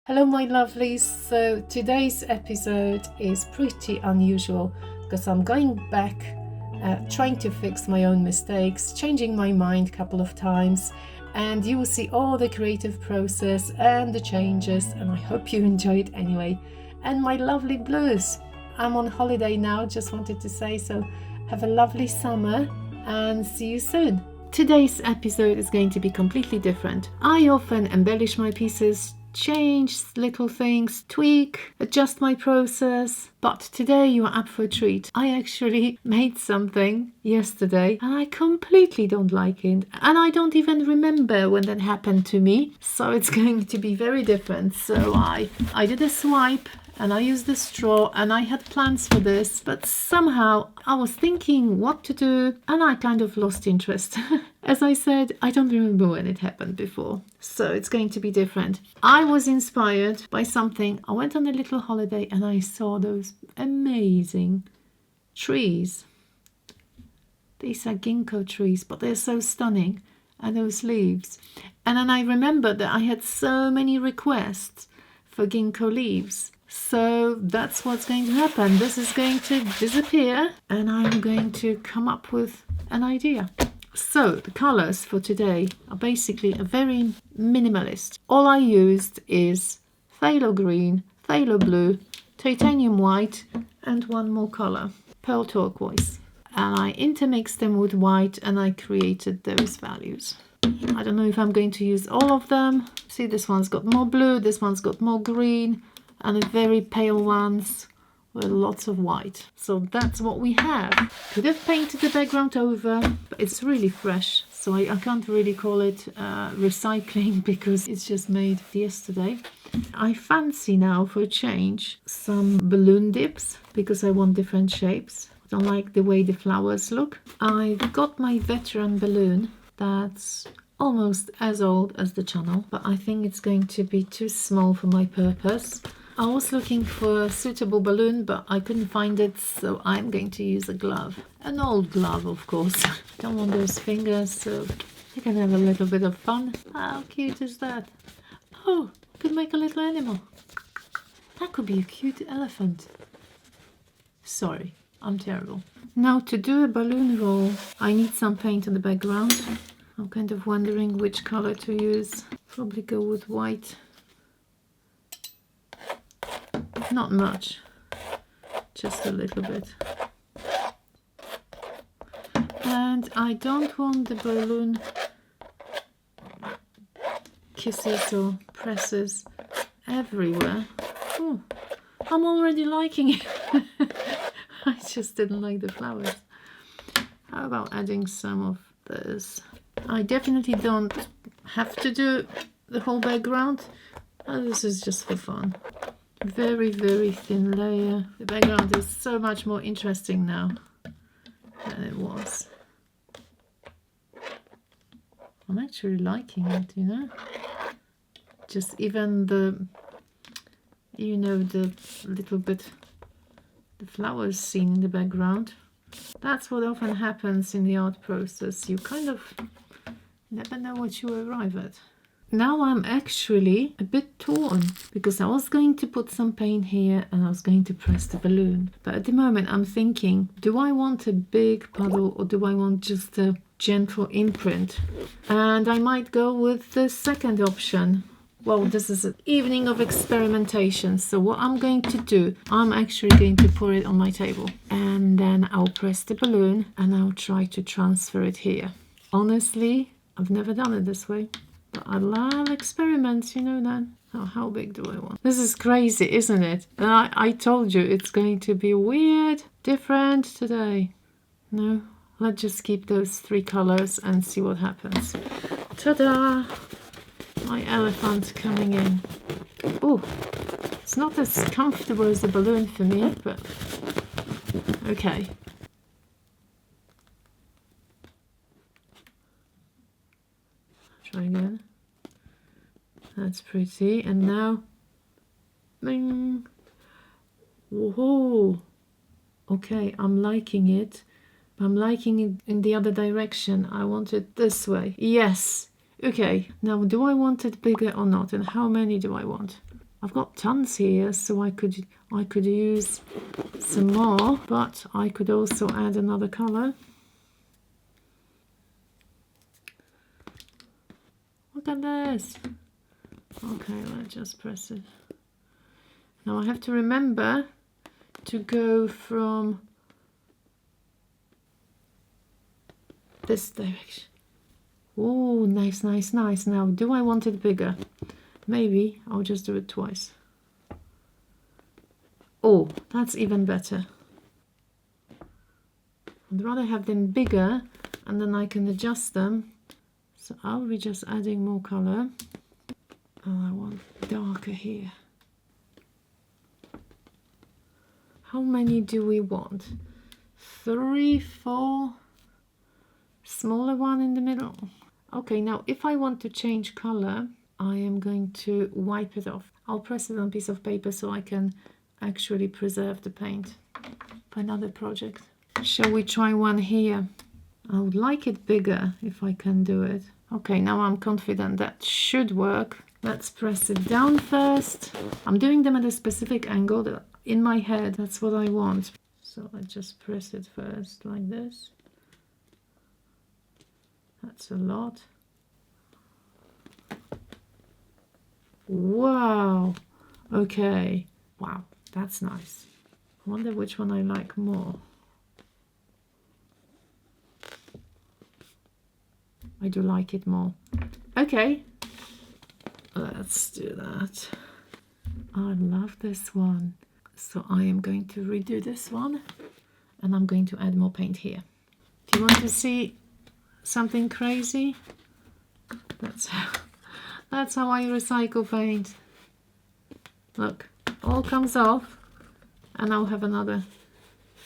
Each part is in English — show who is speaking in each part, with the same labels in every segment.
Speaker 1: Hello, my lovelies. So today's episode is pretty unusual because I'm going back, trying to fix my own mistakes, changing my mind a couple of times, and you will see all the creative process and the changes, and I hope you enjoy it anyway. And my lovely blues. I'm on holiday now, just wanted to say so. Have a lovely summer and see you soon. Today's episode is going to be completely different. I often embellish my pieces, change little things, tweak, adjust my process. But today you are up for a treat. I actually made something yesterday and I completely don't like it. And I don't even remember when that happened to me. So it's going to be very different. So I did a swipe and I used the straw and I had plans for this, but somehow I was thinking what to do and I kind of lost interest. As I said, I don't remember when it happened before, so it's going to be different. I was inspired by something. I went on a little holiday and I saw those amazing trees. These are ginkgo trees, but they're so stunning, and those leaves. And then I remembered that I had so many requests for ginkgo leaves. So that's what's going to happen. This is going to disappear and I'm going to come up with an idea. So the colors for today are basically a very minimalist. All I used is phthalo green, phthalo blue, titanium white and one more color, pearl turquoise. And I intermixed them with white and I created those values. I don't know if I'm going to use all of them. See, this one's got more blue, this one's got more green, and the very pale ones with lots of white. So that's what we have. Could have painted the background over, but it's really fresh, so I can't really call it recycling because it's just made yesterday. I fancy now, for a change, some balloon dips because I want different shapes. I don't like the way the flowers look. I've got my veteran balloon that's almost as old as the channel, but I think it's going to be too small for my purpose. I was looking for a suitable balloon, but I couldn't find it, so I'm going to use a glove. An old glove, of course. Don't want those fingers, so I can have a little bit of fun. How cute is that? Oh, I could make a little animal. That could be a cute elephant. Sorry, I'm terrible. Now, to do a balloon roll, I need some paint on the background. I'm kind of wondering which color to use. Probably go with white. Not much, just a little bit. And I don't want the balloon kisses or presses everywhere. Oh, I'm already liking it. I just didn't like the flowers. How about adding some of this? I definitely don't have to do the whole background. This is just for fun. Very, very thin layer. The background is so much more interesting now than it was. I'm actually liking it, you know. Just even the, you know, the little bit, the flowers seen in the background. That's what often happens in the art process. You kind of never know what you arrive at. Now I'm actually a bit torn because I was going to put some paint here and I was going to press the balloon. But at the moment I'm thinking, do I want a big puddle or do I want just a gentle imprint? And I might go with the second option. Well, this is an evening of experimentation. So what I'm going to do, I'm actually going to pour it on my table. And then I'll press the balloon and I'll try to transfer it here. Honestly, I've never done it this way. I love experiments, you know that. Oh, how big do I want? This is crazy, isn't it? And I told you it's going to be weird, different today. No, let's just keep those three colors and see what happens. Ta-da! My elephant coming in. Oh, it's not as comfortable as a balloon for me, but okay. Try again. That's pretty. And now, bing. Whoa. Okay, I'm liking it. I'm liking it in the other direction. I want it this way. Yes. Okay, now do I want it bigger or not? And how many do I want? I've got tons here, so I could use some more, but I could also add another color. Look at this. Okay, let's just press it. Now I have to remember to go from this direction. Oh, nice, nice, nice. Now, do I want it bigger? Maybe I'll just do it twice. Oh, that's even better. I'd rather have them bigger, and then I can adjust them. So I'll be just adding more color. Oh, I want darker here. How many do we want? 3, 4. Smaller one in the middle. Okay, now if I want to change color, I am going to wipe it off. I'll press it on a piece of paper so I can actually preserve the paint for another project. Shall we try one here? I would like it bigger if I can do it. Okay, now I'm confident that should work. Let's press it down first. I'm doing them at a specific angle. In my head, that's what I want. So I just press it first like this. That's a lot. Wow. Okay. Wow, that's nice. I wonder which one I like more. I do like it more. Okay. Let's do that. I love this one. So I am going to redo this one, and I'm going to add more paint here. Do you want to see something crazy? That's how I recycle paint. Look, all comes off, and I'll have another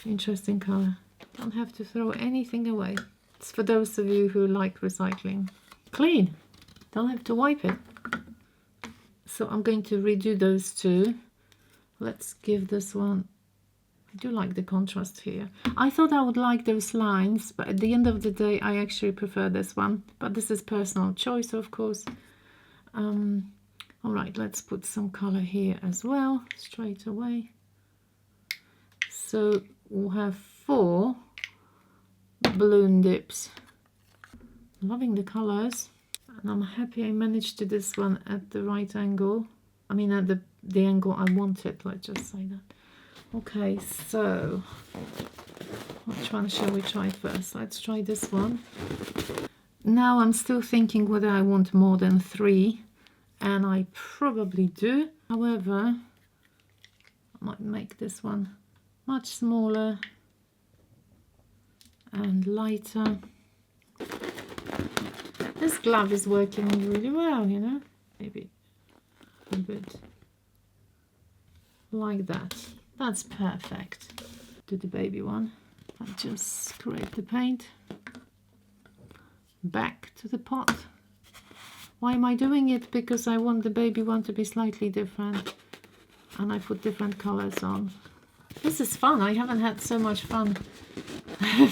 Speaker 1: interesting color. Don't have to throw anything away. It's for those of you who like recycling. Clean. Don't have to wipe it. So I'm going to redo those two. Let's give this one. I do like the contrast here. I thought I would like those lines, but at the end of the day, I actually prefer this one. But this is personal choice, of course. All right, let's put some color here as well, straight away. So we'll have 4 balloon dips. Loving the colors, and I'm happy I managed to do this one at the right angle. I mean, at the angle I wanted, let's just say that. Okay, so which one shall we try first? Let's try this one. Now I'm still thinking whether I want more than 3, and I probably do. However, I might make this one much smaller and lighter. This glove is working really well, you know. Maybe a bit like that. That's perfect. Do the baby one. I just scrape the paint back to the pot. Why am I doing it? Because I want the baby one to be slightly different, and I put different colors on. This is fun. I haven't had so much fun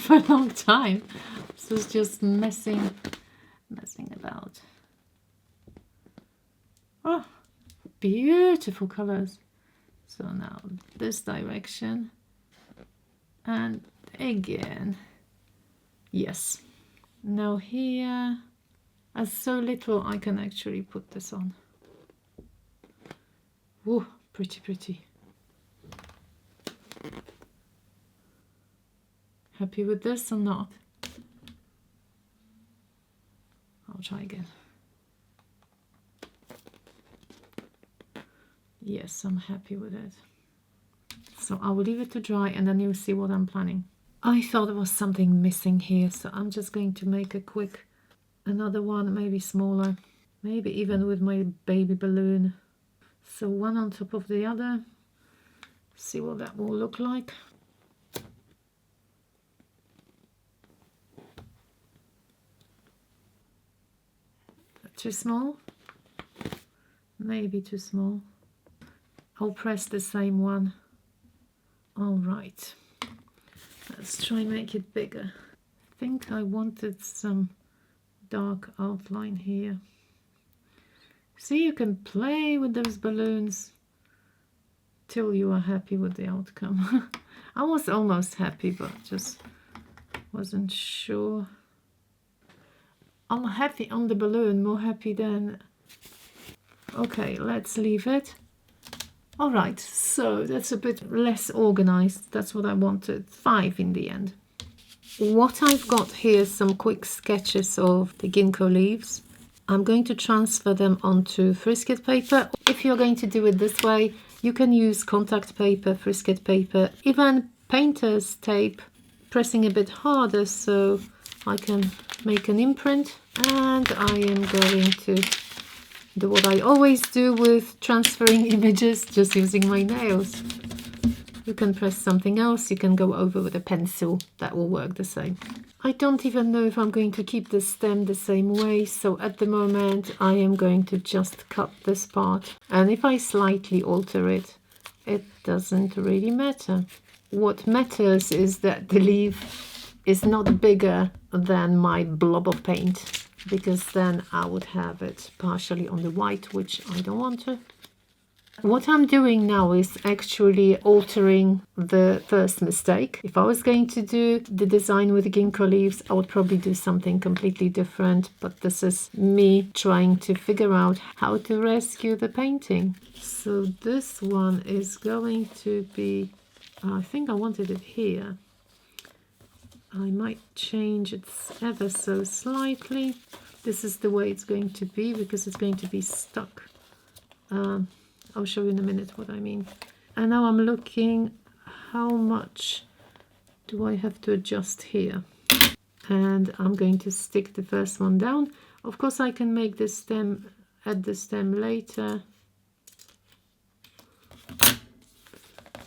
Speaker 1: for a long time. This was just messing about. Oh, beautiful colors. So now this direction, and again, yes. Now here, as so little, I can actually put this on. Whoa, pretty, pretty. Happy with this or not? I'll try again. Yes, I'm happy with it. So I will leave it to dry, and then you'll see what I'm planning. I thought there was something missing here, so I'm just going to make a quick, another one, maybe smaller, maybe even with my baby balloon. So one on top of the other. See what that will look like. Too small? Maybe too small. I'll press the same one. All right. Let's try and make it bigger. I think I wanted some dark outline here. See, you can play with those balloons. till you are happy with the outcome. I was almost happy, but just wasn't sure. I'm happy on the balloon, more happy than... Okay, let's leave it. All right, so that's a bit less organized. That's what I wanted. 5 in the end. What I've got here is some quick sketches of the ginkgo leaves. I'm going to transfer them onto frisket paper. If you're going to do it this way, you can use contact paper, frisket paper, even painter's tape, pressing a bit harder so I can make an imprint. And I am going to do what I always do with transferring images, just using my nails. You can press something else, you can go over with a pencil, that will work the same. I don't even know if I'm going to keep the stem the same way, so at the moment I am going to just cut this part. And if I slightly alter it, it doesn't really matter. What matters is that the leaf is not bigger than my blob of paint, because then I would have it partially on the white, which I don't want to. What I'm doing now is actually altering the first mistake. If I was going to do the design with the ginkgo leaves, I would probably do something completely different, but this is me trying to figure out how to rescue the painting. So this one is going to be, I think I wanted it here. I might change it ever so slightly. This is the way it's going to be because it's going to be stuck. I'll show you in a minute what I mean. And now I'm looking, how much do I have to adjust here? And I'm going to stick the first one down. Of course, I can make the stem, add the stem later.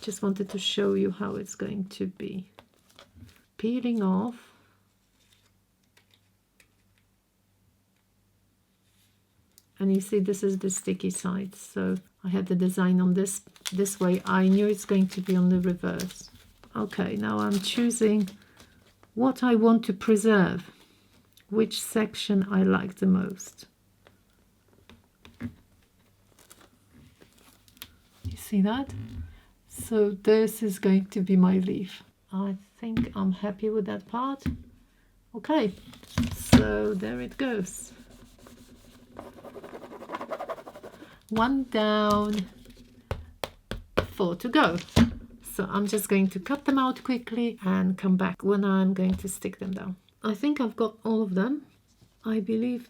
Speaker 1: Just wanted to show you how it's going to be. Peeling off. And you see, this is the sticky side. So I had the design on this way. I knew it's going to be on the reverse. Okay, now I'm choosing what I want to preserve, which section I like the most. You see that? So this is going to be my leaf. I think I'm happy with that part. Okay, so there it goes. 1 down, 4 to go. So I'm just going to cut them out quickly and come back when I'm going to stick them down. I think I've got all of them. I believe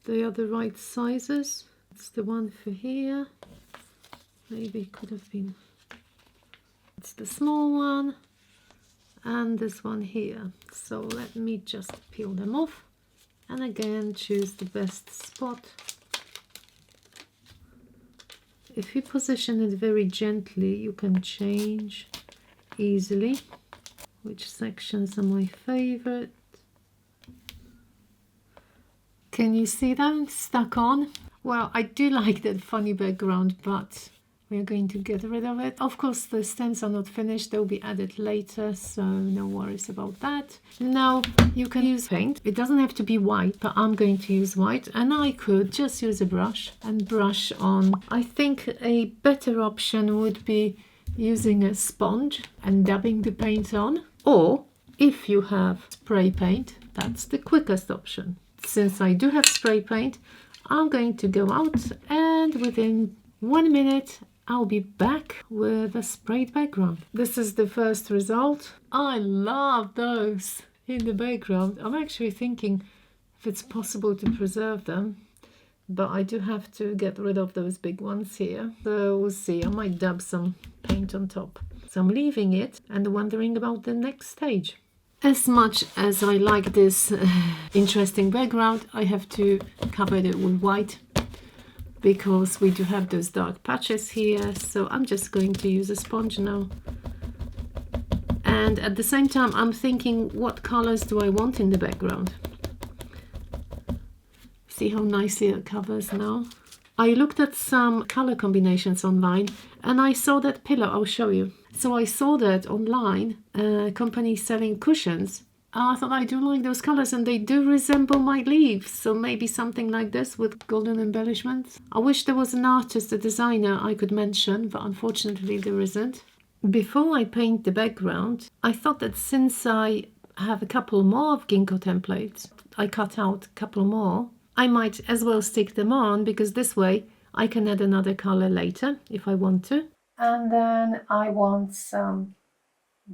Speaker 1: they are the right sizes. It's the one for here. Maybe it could have been. It's the small one and this one here. So let me just peel them off and again choose the best spot. If you position it very gently, you can change easily which sections are my favorite. Can you see them stuck on? Well, I do like that funny background, but we're going to get rid of it. Of course, the stems are not finished. They'll be added later, so no worries about that. Now, you can use paint. It doesn't have to be white, but I'm going to use white. And I could just use a brush and brush on. I think a better option would be using a sponge and dabbing the paint on. Or, if you have spray paint, that's the quickest option. Since I do have spray paint, I'm going to go out and within 1 minute I'll be back with a sprayed background. This is the first result. I love those in the background. I'm actually thinking if it's possible to preserve them, but I do have to get rid of those big ones here. So we'll see, I might dab some paint on top. So I'm leaving it and wondering about the next stage. As much as I like this interesting background, I have to cover it with white, because we do have those dark patches here. So I'm just going to use a sponge now. And at the same time, I'm thinking, what colors do I want in the background? See how nicely it covers now? I looked at some color combinations online and I saw that pillow. I'll show you. So I saw that online, a company selling cushions. I thought I do like those colors, and they do resemble my leaves, so maybe something like this with golden embellishments. I wish there was an artist, a designer I could mention, but unfortunately there isn't. Before I paint the background, I thought that since I have a couple more of Ginkgo templates, I cut out a couple more, I might as well stick them on, because this way I can add another color later if I want to. And then I want some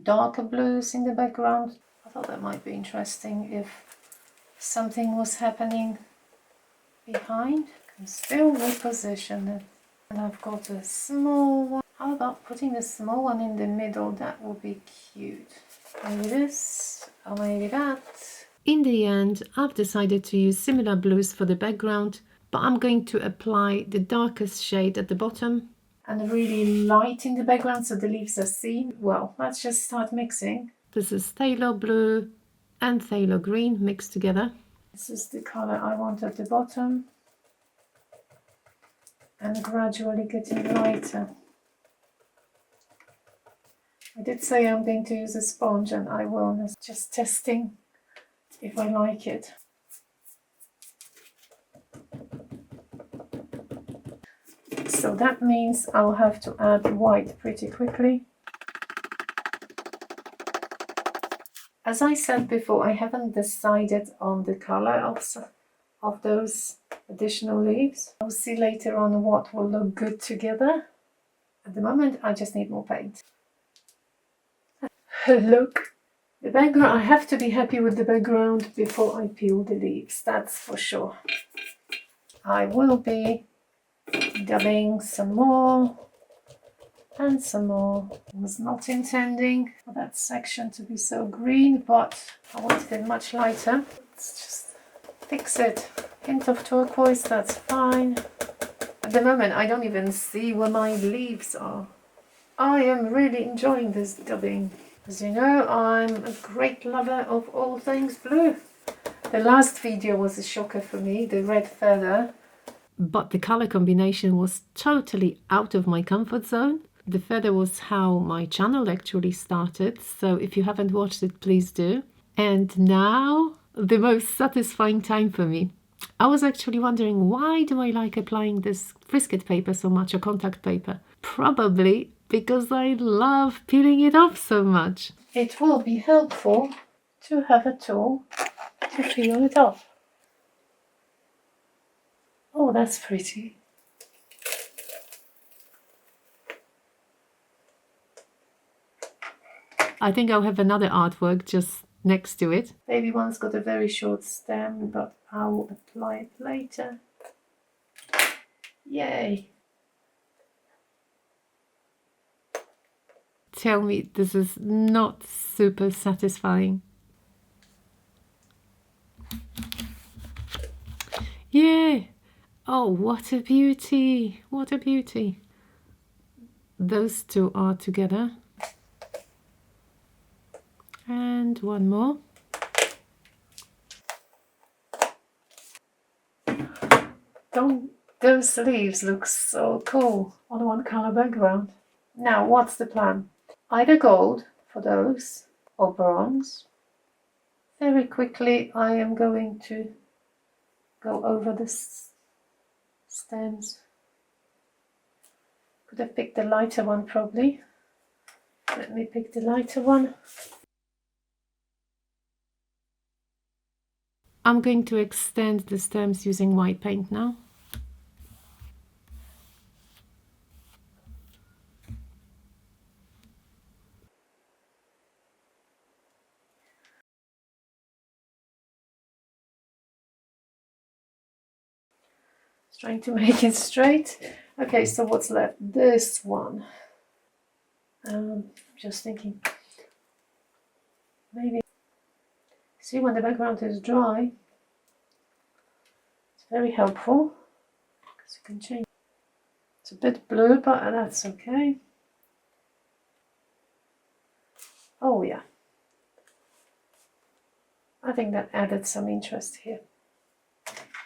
Speaker 1: darker blues in the background. I thought that might be interesting if something was happening behind. I can still reposition it. And I've got a small one. How about putting a small one in the middle? That would be cute. Maybe this, or maybe that. In the end, I've decided to use similar blues for the background, but I'm going to apply the darkest shade at the bottom and really light in the background so the leaves are seen. Well, let's just start mixing. This is phthalo blue and phthalo green mixed together. This is the color I want at the bottom, and gradually getting lighter. I did say I'm going to use a sponge, and I will. Just testing if I like it. So that means I'll have to add white pretty quickly. As I said before, I haven't decided on the color of those additional leaves. I'll see later on what will look good together. At the moment, I just need more paint. Look, the background, I have to be happy with the background before I peel the leaves, that's for sure. I will be dabbing some more and some more. I was not intending for that section to be so green, but I wanted it much lighter. Let's just fix it. Hint of turquoise, that's fine. At the moment, I don't even see where my leaves are. I am really enjoying this dabbing. As you know, I'm a great lover of all things blue. The last video was a shocker for me, the red feather. But the color combination was totally out of my comfort zone. The feather was how my channel actually started, so if you haven't watched it, please do. And now, the most satisfying time for me. I was actually wondering, why do I like applying this frisket paper so much, or contact paper? Probably because I love peeling it off so much. It will be helpful to have a tool to peel it off. Oh, that's pretty. I think I'll have another artwork just next to it. Baby one's got a very short stem, but I'll apply it later. Yay! Tell me this is not super satisfying. Yeah! Oh, what a beauty! What a beauty! Those two are together. And one more. Those leaves look so cool on one color background. Now, what's the plan? Either gold for those or bronze. Very quickly, I am going to go over the stems. Could have picked the lighter one probably. Let me pick the lighter one. I'm going to extend the stems using white paint now. Trying to make it straight. Okay, so what's left? This one. Just thinking, maybe, see when the background is dry, it's very helpful because you can change. It's a bit blue, but that's okay. Oh yeah, I think that added some interest here.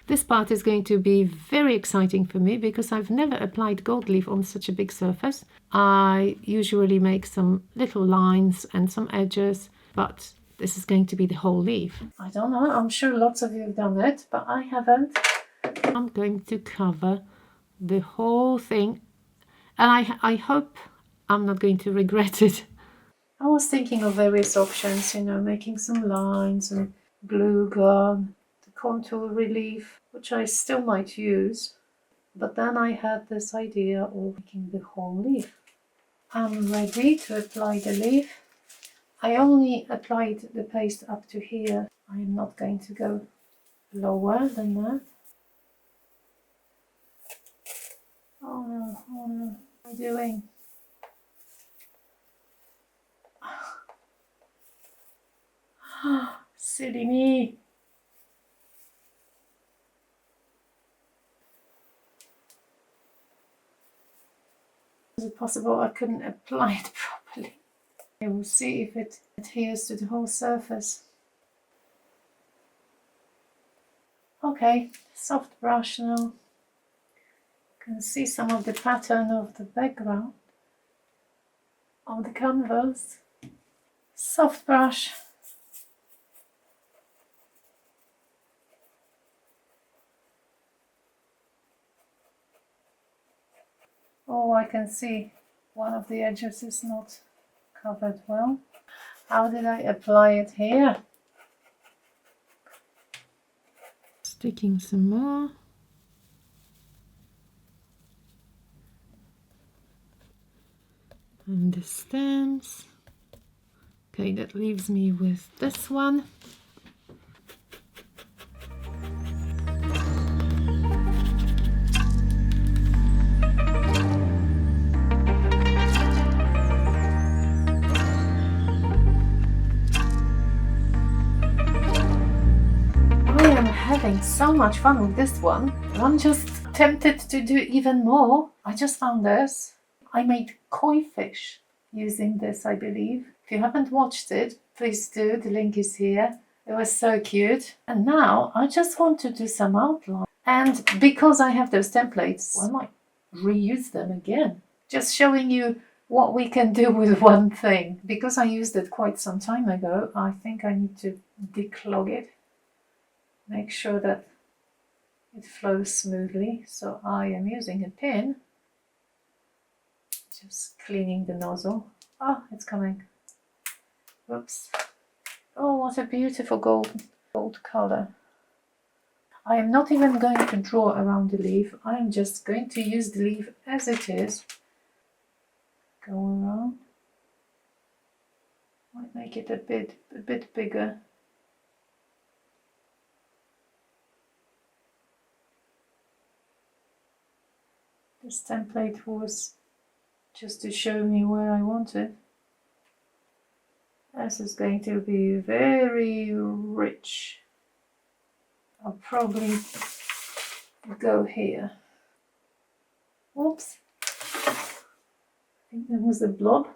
Speaker 1: This part is going to be very exciting for me because I've never applied gold leaf on such a big surface. I usually make some little lines and some edges, but this is going to be the whole leaf. I don't know, I'm sure lots of you have done it, but I haven't. I'm going to cover the whole thing, and I hope I'm not going to regret it. I was thinking of various options, you know, making some lines and glue gun, the contour relief, which I still might use. But then I had this idea of making the whole leaf. I'm ready to apply the leaf. I only applied the paste up to here. I am not going to go lower than that. Oh no, what am I doing? Silly me. Is it possible I couldn't apply it properly? I will see if it adheres to the whole surface. Okay, soft brush now. You can see some of the pattern of the background on the canvas. Soft brush. Oh, I can see one of the edges is not covered well. How did I apply it here? Sticking some more. And the stems. Okay, that leaves me with this one. Having so much fun with this one. I'm just tempted to do even more. I just found this. I made koi fish using this, I believe. If you haven't watched it, please do. The link is here. It was so cute. And now I just want to do some outline. And because I have those templates, I might reuse them again. Just showing you what we can do with one thing. Because I used it quite some time ago, I think I need to declog it. Make sure that it flows smoothly. So I am using a pin, just cleaning the nozzle. Oh, it's coming. Whoops. Oh, what a beautiful gold color. I am not even going to draw around the leaf. I am just going to use the leaf as it is. Go around. Might make it a bit bigger. This template was just to show me where I want it. This is going to be very rich. I'll probably go here. Whoops. I think there was a blob.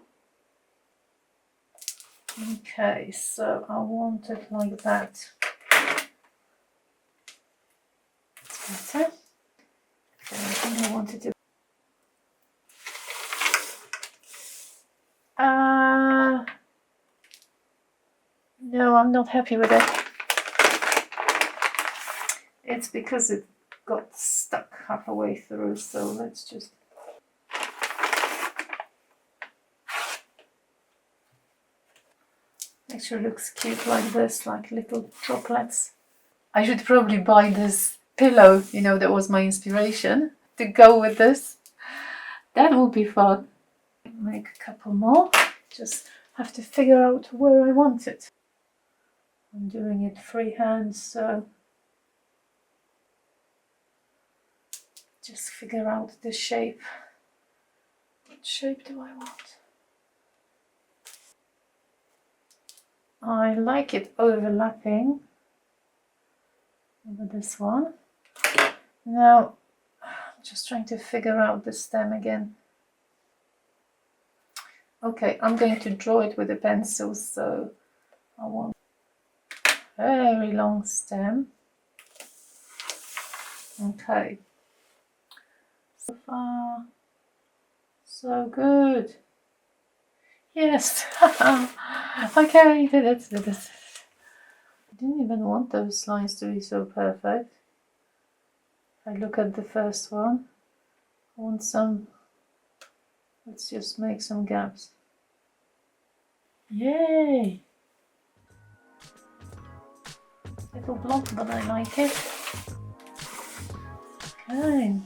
Speaker 1: Okay, so I want it like that. That's better. Okay, I think I wanted to. No, I'm not happy with it. It's because it got stuck halfway through, so let's just... Make sure it looks cute like this, like little droplets. I should probably buy this pillow, you know, that was my inspiration to go with this. That would be fun. Make a couple more. Just have to figure out where I want it. I'm doing it freehand, so just figure out the shape. What shape do I want? I like it overlapping over this one. Now, I'm just trying to figure out the stem again. Okay, I'm going to draw it with a pencil, so I want a very long stem. Okay. So far, so good. Yes. Okay, did it. I didn't even want those lines to be so perfect. I look at the first one. I want some. Let's just make some gaps. Yay! Little block, but I like it. Okay.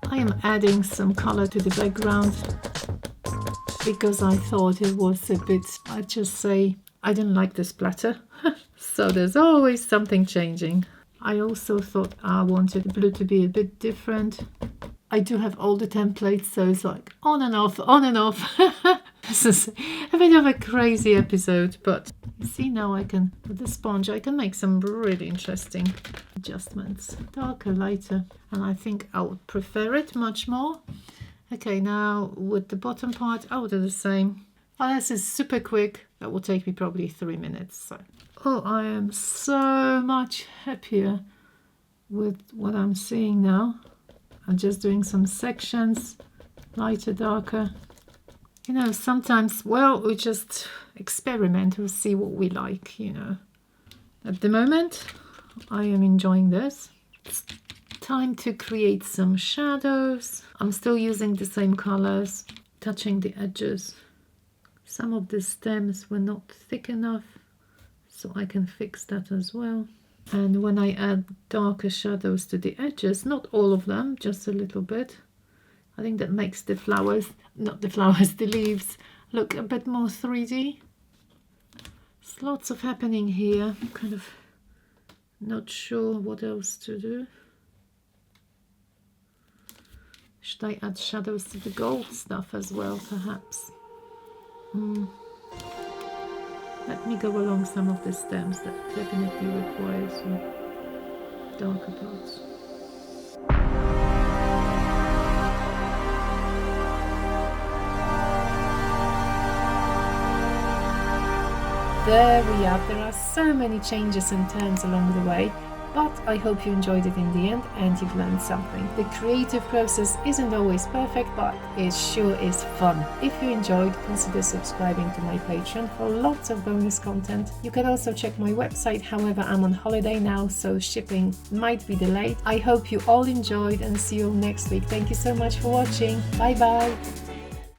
Speaker 1: I am adding some color to the background because I thought it was a bit, I'd just say, I didn't like the splatter. So there's always something changing. I also thought I wanted the blue to be a bit different. I do have all the templates, so it's like on and off, on and off. This is a bit of a crazy episode, but you see now I can, with the sponge, I can make some really interesting adjustments. Darker, lighter, and I think I would prefer it much more. Okay, now with the bottom part, I will do the same. Oh, this is super quick. That will take me probably 3 minutes. So. Oh, I am so much happier with what I'm seeing now. I'm just doing some sections, lighter, darker. You know, sometimes, well, we just experiment, we'll see what we like, you know. At the moment, I am enjoying this. It's time to create some shadows. I'm still using the same colors, touching the edges. Some of the stems were not thick enough, so I can fix that as well. And when I add darker shadows to the edges, not all of them, just a little bit, I think that makes the flowers, not the flowers, the leaves, look a bit more 3D. There's lots of happening here. I'm kind of not sure what else to do. Should I add shadows to the gold stuff as well, perhaps? Let me go along some of the stems that definitely require some darker parts. There we are. There are so many changes and turns along the way, but I hope you enjoyed it in the end and you've learned something. The creative process isn't always perfect, but it sure is fun. If you enjoyed, consider subscribing to my Patreon for lots of bonus content. You can also check my website, however I'm on holiday now, so shipping might be delayed. I hope you all enjoyed and see you all next week. Thank you so much for watching. Bye bye.